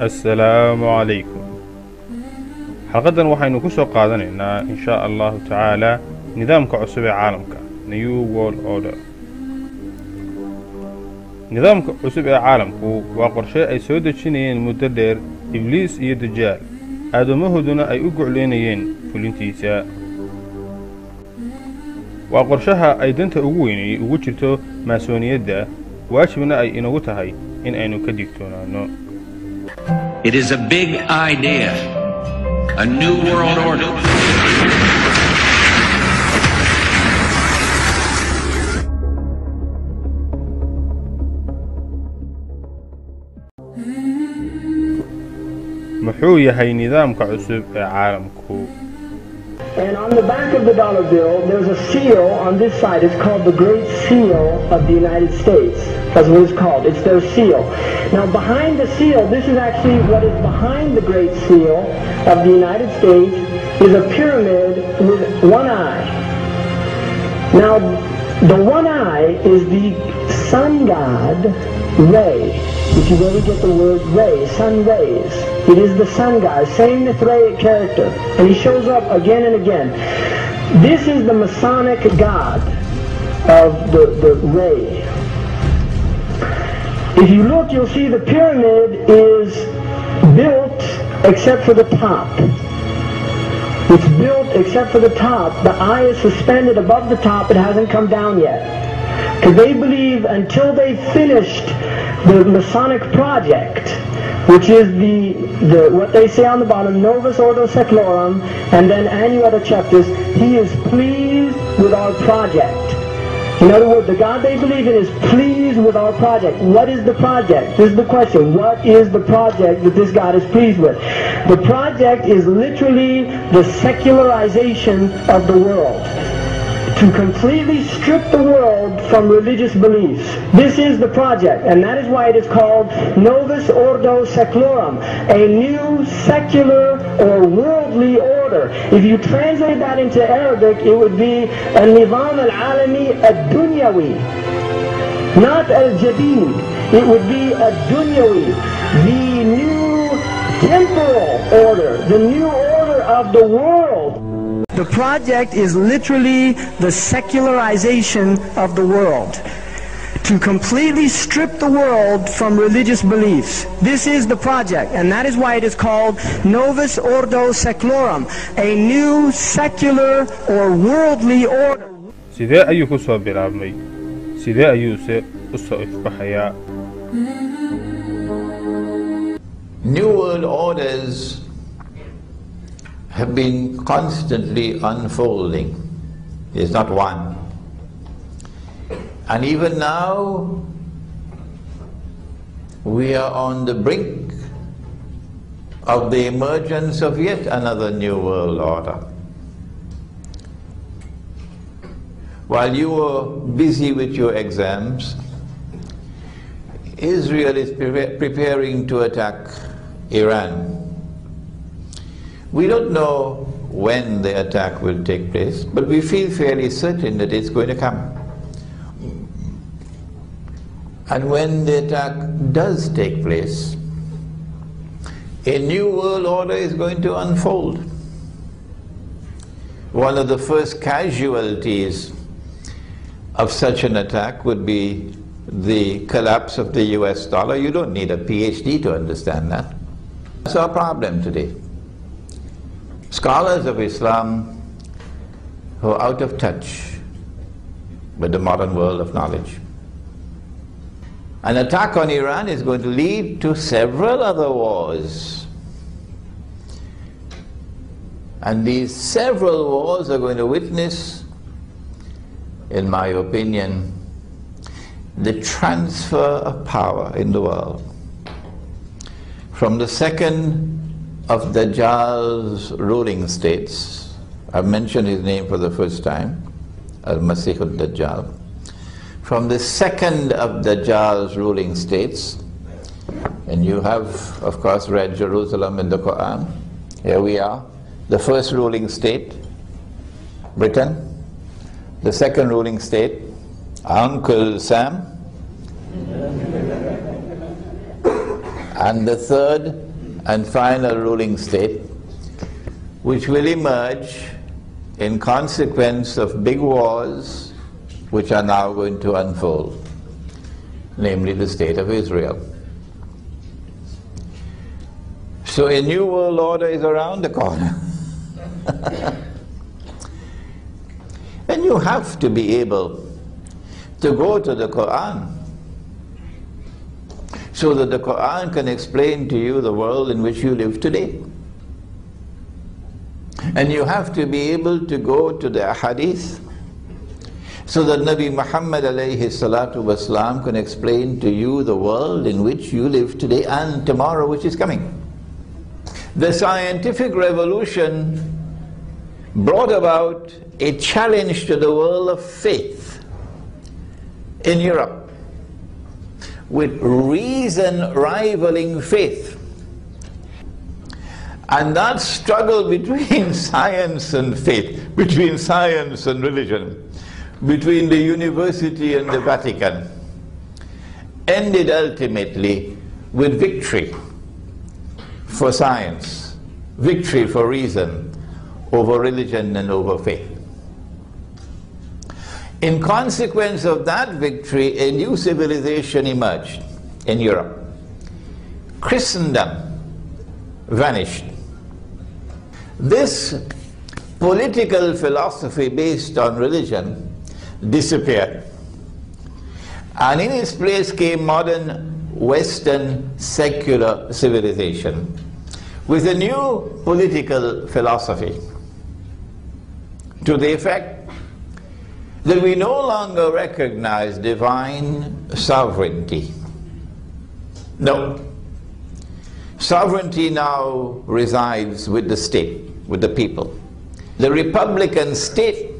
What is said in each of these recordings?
السلام عليكم. حلقة waxaynu ku soo qaadanaynaa in sha Allah ta'ala nidaamka cusub ee caalamka New World Order. nidaamka cusub ee caalamku waa qorshe ay soo dejinayeen muddo dheer Ibliis iyo Dajaal aadamahooduna ay u go'leynayeen fulintiisa. waa qorshaha ay danta ugu weynay ugu jirto maasoniyadda waajibna ay inagu tahay in aynu ka digtoonaano. It is a big idea, a new world order. muxuu yahay nidaamka cusub ee caalamku? And on the back of the dollar bill, there's a seal on this side. It's called the Great Seal of the United States. That's what it's called. It's their seal. Now, behind the seal, this is actually what is behind the Great Seal of the United States, is a pyramid with one eye. Now, the one eye is the sun god, Ray. If you really get the word ray, sun rays. It is the sun god, same Mithraic character. And he shows up again and again. This is the Masonic god of the ray. If you look, you'll see the pyramid is built except for the top. It's built except for the top. The eye is suspended above the top. It hasn't come down yet. Because they believe until they finished the Masonic project, which is the what they say on the bottom, Novus Ordo Seclorum, and then Annuetta Chapters, he is pleased with our project. In other words, the God they believe in is pleased with our project. What is the project? This is the question. What is the project that this God is pleased with? The project is literally the secularization of the world. To completely strip the world from religious beliefs. This is the project, and that is why it is called Novus Ordo Seclorum, a new secular or worldly order. If you translate that into Arabic, it would be Al-Nizam Al-Alami Ad-Dunyawi, not Al-Jadid. It would be Ad-Dunyawi, the new temporal order, the new order of the world. The project is literally the secularization of the world. To completely strip the world from religious beliefs. This is the project, and that is why it is called Novus Ordo Seclorum, a new secular or worldly order. sidee ayuu ku soo bilaabmay? sidee ayuu u soo ifbaxayaa? New world orders have been constantly unfolding. There's not one. And even now, we are on the brink of the emergence of yet another new world order. While you were busy with your exams, Israel is preparing to attack Iran. We don't know when the attack will take place, but we feel fairly certain that it's going to come. And when the attack does take place, a new world order is going to unfold. One of the first casualties of such an attack would be the collapse of the US dollar. You don't need a PhD to understand that. That's our problem today. Scholars of Islam who are out of touch with the modern world of knowledge. An attack on Iran is going to lead to several other wars. And these several wars are going to witness, in my opinion, the transfer of power in the world. From the second of Dajjal's ruling states, I've mentioned his name for the first time, Al-Masih al-Dajjal. From the second of Dajjal's ruling states, and you have, of course, read Jerusalem in the Quran. Here we are. The first ruling state, Britain. The second ruling state, Uncle Sam. And the third, and final ruling state, which will emerge in consequence of big wars which are now going to unfold, namely the state of Israel. So a new world order is around the corner. And you have to be able to go to the Quran so that the Quran can explain to you the world in which you live today. And you have to be able to go to the Hadith so that Nabi Muhammad alayhi salatu wasalam can explain to you the world in which you live today and tomorrow which is coming. The scientific revolution brought about a challenge to the world of faith in Europe, with reason rivaling faith. And that struggle between science and faith, between science and religion, between the university and the Vatican, ended ultimately with victory for science, victory for reason over religion and over faith. In consequence of that victory, a new civilization emerged in Europe. Christendom vanished. This political philosophy based on religion disappeared. And in its place came modern Western secular civilization with a new political philosophy to the effect that we no longer recognize divine sovereignty. No. Sovereignty now resides with the state, with the people. The Republican state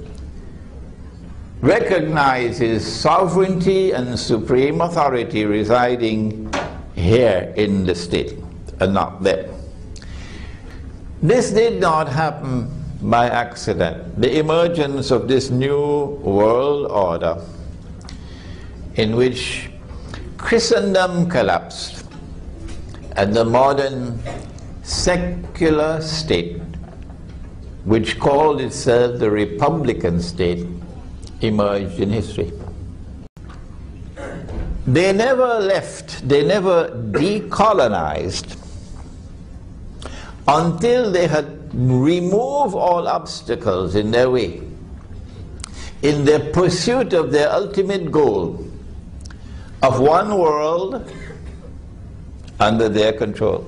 recognizes sovereignty and supreme authority residing here in the state and not there. This did not happen by accident. The emergence of this new world order in which Christendom collapsed and the modern secular state, which called itself the Republican state, emerged in history. They never left, they never decolonized until they had removed all obstacles in their way in their pursuit of their ultimate goal of one world under their control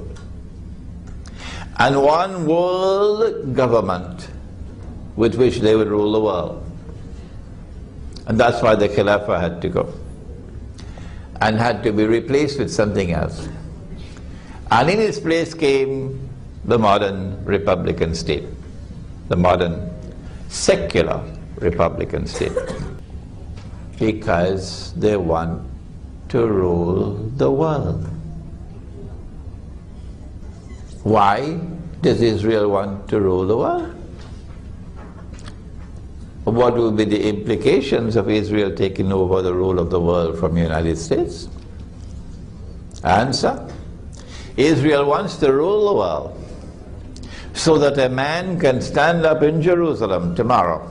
and one world government with which they would rule the world. And that's why the Khilafah had to go and had to be replaced with something else. And in its place came the modern Republican state, the modern secular Republican state, because they want to rule the world. Why does Israel want to rule the world? What will be the implications of Israel taking over the rule of the world from the United States? Answer: Israel wants to rule the world so that a man can stand up in Jerusalem tomorrow.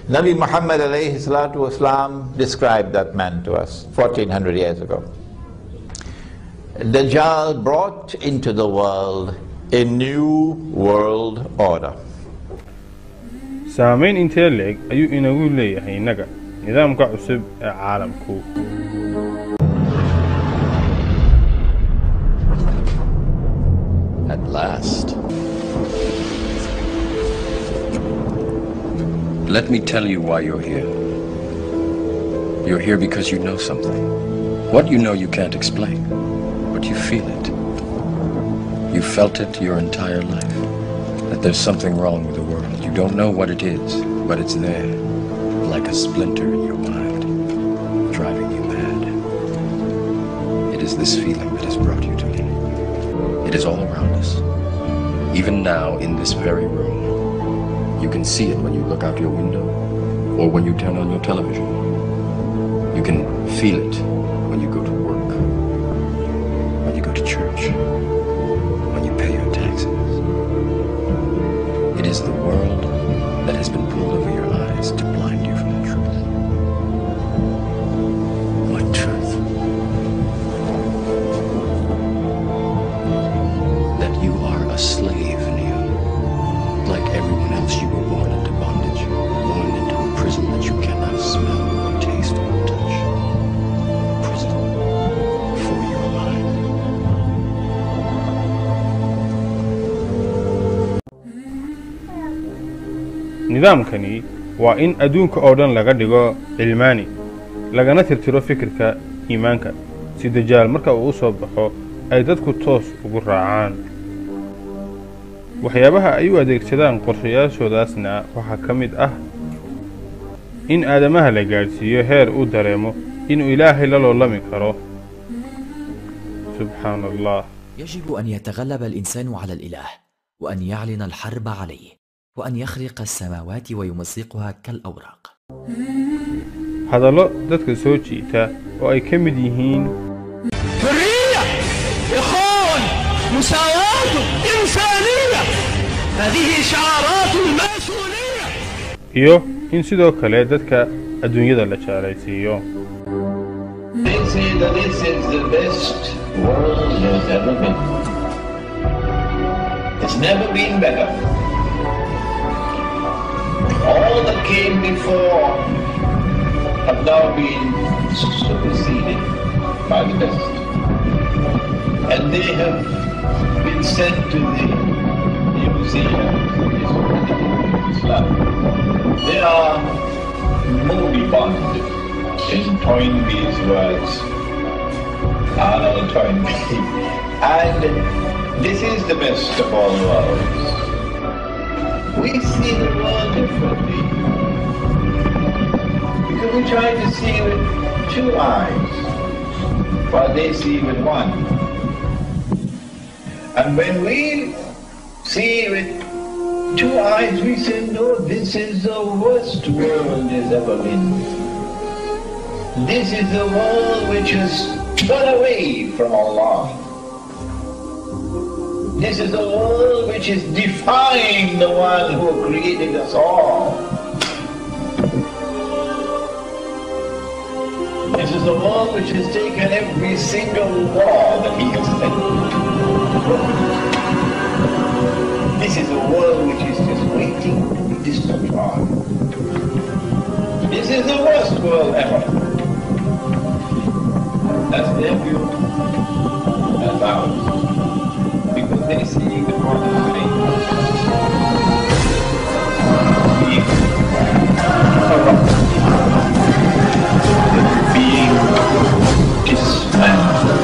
Nabi Muhammad alayhi salatu wasalam described that man to us 1400 years ago. Dajjal brought into the world a new world order. saamayn intee leeg ayuu inagu leeyahay innaga nidaamka cusub ee caalamku. At last. Let me tell you why you're here. You're here because you know something. What you know you can't explain, but you feel it. You felt it your entire life, that there's something wrong with the world. You don't know what it is, but it's there, like a splinter in your mind, driving you mad. It is this feeling that has brought you to me. It is all around us. Even now, in this very room. You can see it when you look out your window, or when you turn on your television. You can feel it when you go to work, when you go to church, accident. It is the world that has been pulled over your eyes to blind you from the truth. What truth? That you are a slave, Neo. Like everyone else, you were born into bondage, born into a prison that you cannot smell or taste or touch. Prison for your mind. nidaamkani waa in adduunka oo dhan laga dhigo cilmaani lagana tirtiro fikirka iimaanka si dajaal marka uu soo baxo ay dadku toos ugu raacaan waxyaabaha ay u adeegsadaan qorshayaashoodaasna waxaa ka mid ah in aadamaha la gaarsiiyo heer uu dareemo inuu ilaahay la loolami karo subxaan allah يجب أن يتغلب الإنسان على الإله وأن يعلن الحرب عليه وأن يخرق السماوات ويمزقها كالأوراق hadallo dadka soo jiita oo ay ka mid yihiin حرية إخوان مساواة إنسانية هذه شعارات الماسونية iyo in sidoo kale dadka adduunyada la jaalaysiiyo They say that this is the best world has ever been. It's never been better. All that came before have now been superseded by the best. And they have been sent to the museum of Islam. They are moribund in Toynbee's words. Arnold Toynbee. And this is the best of all worlds. We see the world differently. Because we try to see with two eyes, while they see with one. And when we see with two eyes, we say, no, this is the worst world has ever been. This is the world which has turned away from Allah. This is a world which is defying the one who created us all. This is a world which has taken every single law that he has sent. This is a world which is just waiting to be destroyed. This is the worst world ever. That's their view, that's ours. Because they see the modern thing being corrupt, being dismantled,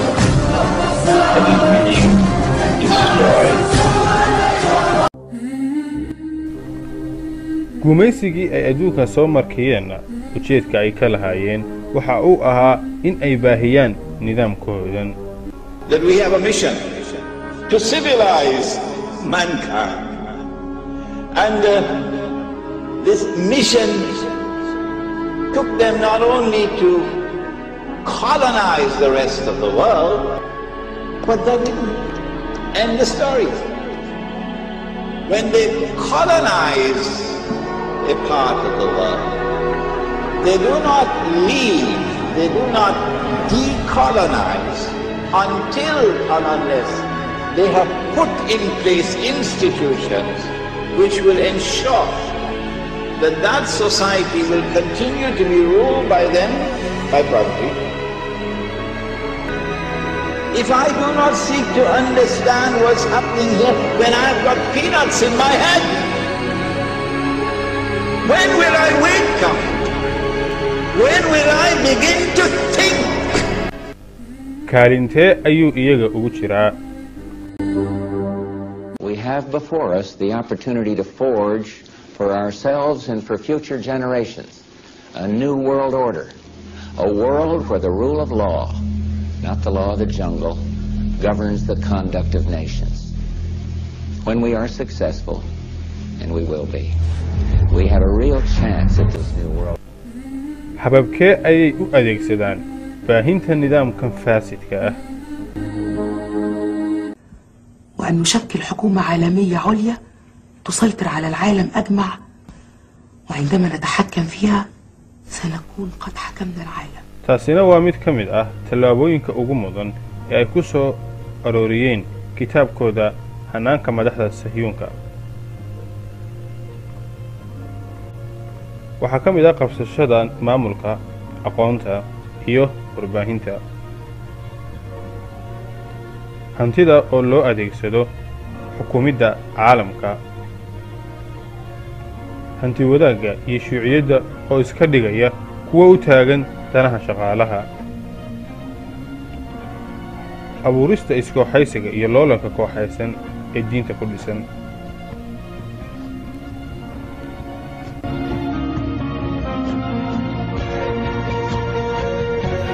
that is being destroyed. gumaysigii ay adduunka soo markayeenna ujeedka ay ka lahaayeen waxa uu ahaa in ay baahiyaan nidaamkoodan That we have a mission to civilize mankind. And this mission took them not only to colonize the rest of the world, but that didn't end the story. When they colonize a part of the world, they do not leave, they do not decolonize until and unless they have put in place institutions which will ensure that that society will continue to be ruled by them by property. If I do not seek to understand what's happening here when I've got peanuts in my head, when will I wake up? When will I begin to think? kaalintee ayuu iyaga ugu jiraa We have before us the opportunity to forge for ourselves and for future generations a new world order, a world where the rule of law, not the law of the jungle, governs the conduct of nations. When we are successful, and we will be, we have a real chance at this new world. hababkee ayay u adeegsadaan baahinta nidaamkan faasidka ah وأن نشكل حكومة عالمية عليا تسيطر على العالم أجمع، وعندما نتحكم فيها سنكون قد حكمنا العالم. taasina waa mid ka mid ah tallaabooyinka ugu mudan ee ay ku soo arooriyeen kitaabkooda hanaanka madaxda sahyuunka. waxaa ka mid ah qabsashada maamulka, aqoonta iyo warbaahinta, hantida oo loo adeegsado xukuumidda caalamka, hanti wadaagga iyo shuuciyadda oo iska dhigaya kuwa u taagan danaha shaqaalaha, abuurista iskooxaysiga iyo loolanka kooxaysan ee diinta ku dhisan.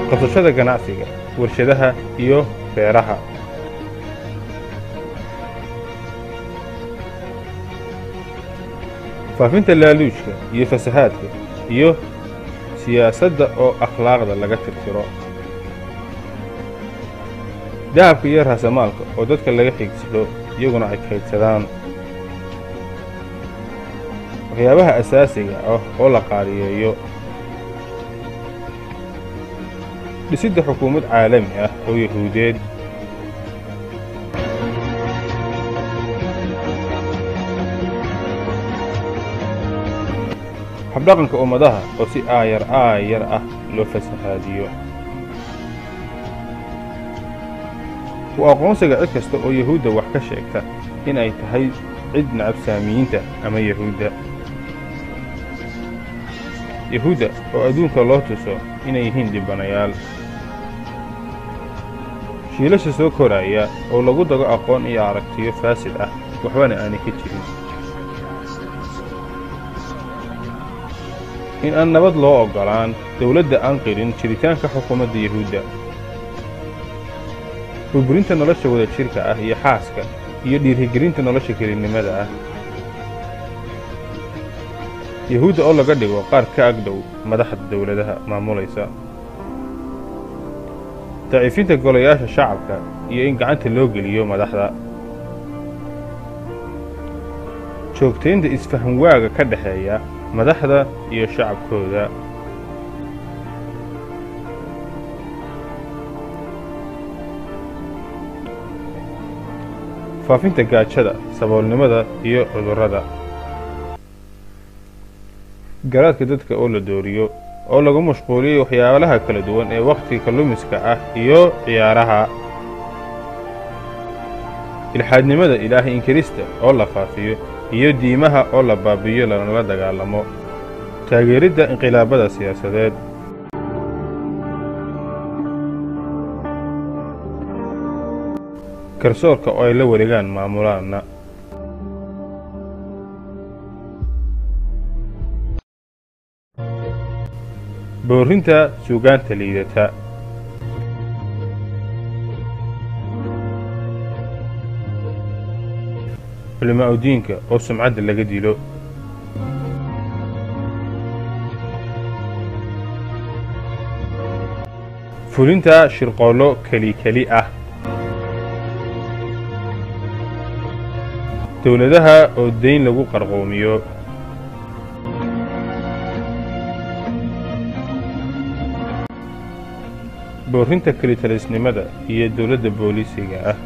qabsashada ganacsiga, warshadaha iyo beeraha, faafinta laaluujka iyo fasahaadka, iyo siyaasadda oo akhlaaqda laga tirtiro, dahabka iyo raasamaalka oo dadka laga xigsado iyaguna ay kaydsadaan, waxyaabaha asaasiga ah oo la qaaliyeeyo, dhisidda xukuumad caalami ah oo yahuudeed, habdhaqanka ummadaha oo si aayar ah loo fasahaadiyo, u aqoonsiga cid kasta oo yahuudda wax ka sheegta in ay tahay cid nacab saamiyiinta ama yahuudda oo adduunka loo tuso inay yihiin dhibanayaal, shiilasha soo koraya oo lagu dago aqoon iyo aragtiyo faasid ah waxbana aanay ka jirin, in aan nabad loo oggolaan dawladda aan qirin jiritaanka xukuumadda yahuudda, burburinta nolosha wadajirka ah iyo xaaska iyo dhiirigelinta nolosha kelinimada ah, yahuudda oo laga dhigo qaar ka agdhow madaxda dawladaha maamulaysa, daciifinta golayaasha shacabka iyo in gacanta loo geliyo madaxda, joogtaynta isfahanwaaga ka dhexeeya madaxda iyo shacabkooda, faafinta gaajada, saboolnimada iyo cudurrada, garaadka dadka oo la dooriyo oo lagu mashquuliyo waxyaalaha kala duwan ee wakhtiga kalluumiska ah iyo ciyaaraha, ilxaadnimada ilaahay inkirista oo la faafiyo iyo diimaha oo la baabi'iyo lanala dagaalamo, taageeridda inqilaabada siyaasadeed, garsoorka oo ay la wareegaan maamulaanna, boorinta suugaanta liidata, culimaa udiinka oo sumcadda laga dilo, fulinta shirqoollo keli ah, dawladaha oo dayn lagu qarqoomiyo, boorinta kelitalisnimada iyo dawladda booliisiga ah,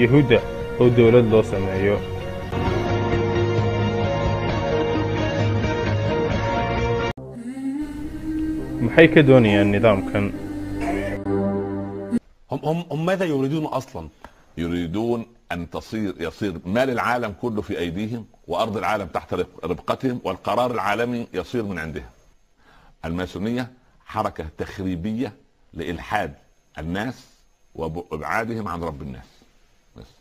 yahuudda oo dawlad loo sameeyo, maxay ka doonayaan nidaamkan؟ هم ماذا يريدون أصلا؟ يريدون أن يصير مال العالم كله في أيديهم، وأرض العالم تحت ربقتهم، والقرار العالمي يصير من عندهم. الماسونية حركة تخريبية لإلحاد الناس وإبعادهم عن رب الناس.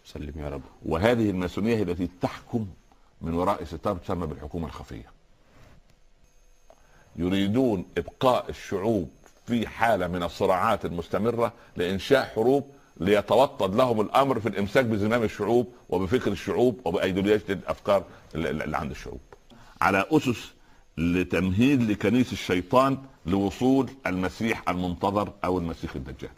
سلم يا رب. وهذه الماسونية هي التي تحكم من وراء ستار تسمى بالحكومة الخفية. يريدون إبقاء الشعوب في حالة من الصراعات المستمرة لإنشاء حروب ليتوطد لهم الأمر في الإمساك بزمام الشعوب وبفكر الشعوب وبأيديولوجية الأفكار اللي عند الشعوب، على أسس لتمهيد لكنيس الشيطان لوصول المسيح المنتظر أو المسيح الدجال.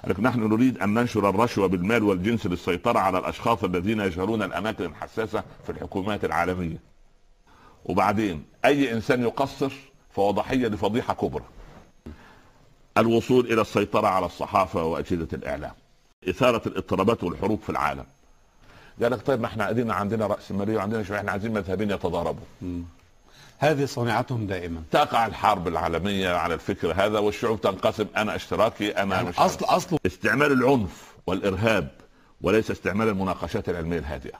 لكن نحن نريد أن ننشر الرشوة بالمال والجنس للسيطرة على الأشخاص الذين يشغلون الأماكن الحساسة في الحكومات العالمية. وبعدين أي إنسان يقصر فهو ضحية لفضيحة كبرى. الوصول إلى السيطرة على الصحافة وأجهزة الإعلام، إثارة الاضطرابات والحروب في العالم. قال لك طيب ما احنا قاعدين عندنا رأسمالية وعندنا شوية، احنا عايزين مذهبين يتضاربوا. هذه صنيعتهم دائما. تقع الحرب العالمية على الفكر هذا والشعوب تنقسم، أنا اشتراكي أنا يعني مش أصل استعمال العنف والإرهاب وليس استعمال المناقشات العلمية الهادئة.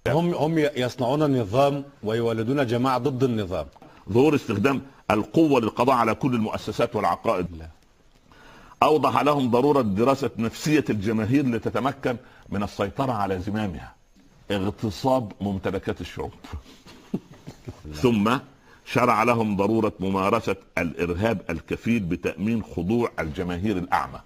هم يصنعون نظام ويولدون جماعة ضد النظام. ظهور استخدام القوة للقضاء على كل المؤسسات والعقائد. لا. أوضح لهم ضرورة دراسة نفسية الجماهير لتتمكن من السيطرة على زمامها. اغتصاب ممتلكات الشعوب. ثم شرع لهم ضرورة ممارسة الإرهاب الكفيل بتأمين خضوع الجماهير الأعمى.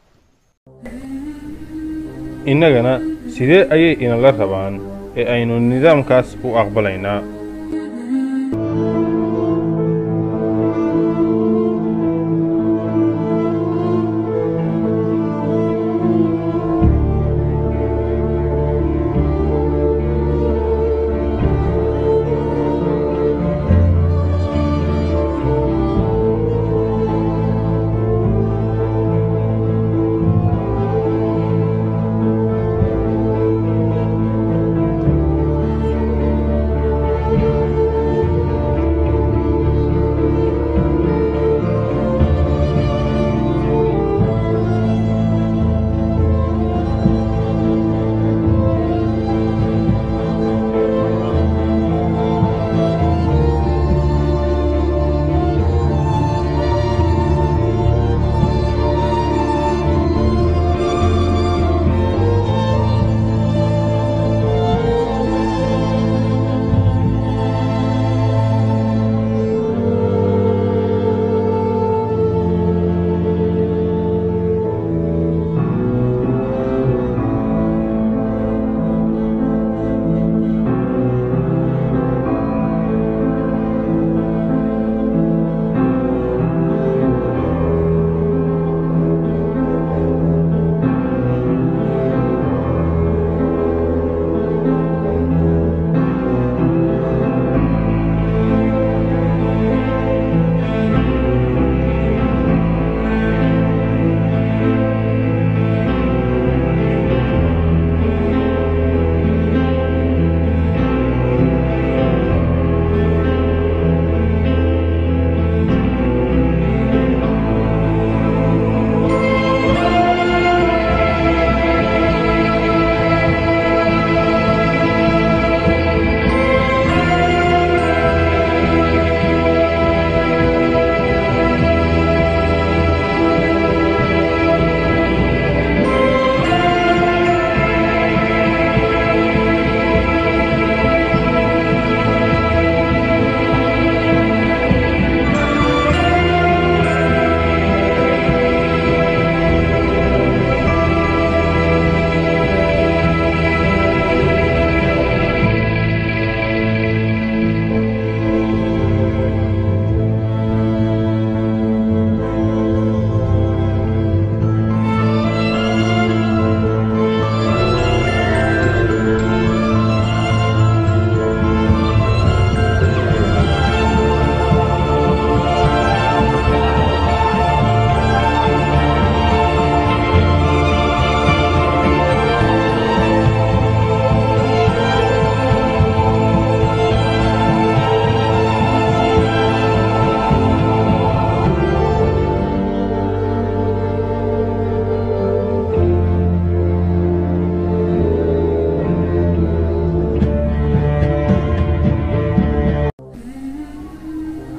إننا سيدي أي إن الله طبعا أين النظام كاس وأقبلنا.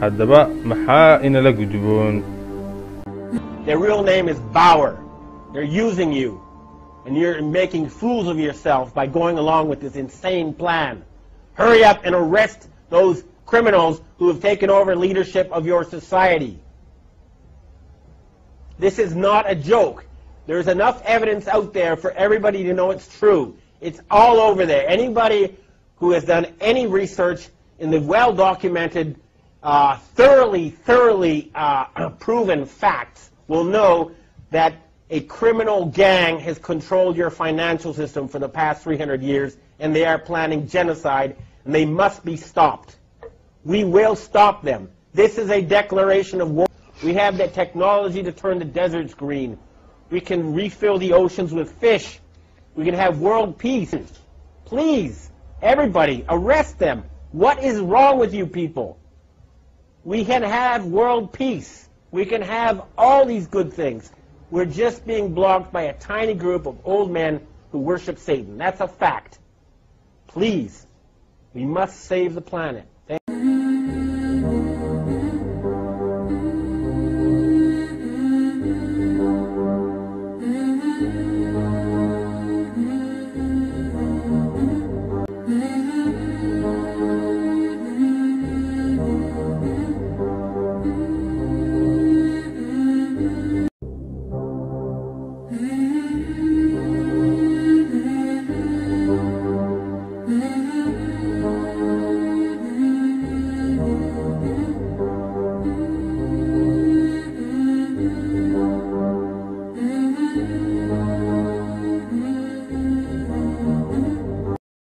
haddaba maxaa inala gudboon. Their real name is Bauer. They're using you, and you're making fools of yourself by going along with this insane plan. Hurry up and arrest those criminals who have taken over leadership of your society. This is not a joke. There's enough evidence out there for everybody to know it's true. It's all over there. Anybody who has done any research in the well-documented, thoroughly proven facts will know that a criminal gang has controlled your financial system for the past 300 years, and they are planning genocide, and they must be stopped. We will stop them. This is a declaration of war. We have the technology to turn the deserts green. We can refill the oceans with fish. We can have world peace. Please, everybody, arrest them. What is wrong with you people? We can have world peace. We can have all these good things. We're just being blocked by a tiny group of old men who worship Satan. That's a fact. Please, we must save the planet.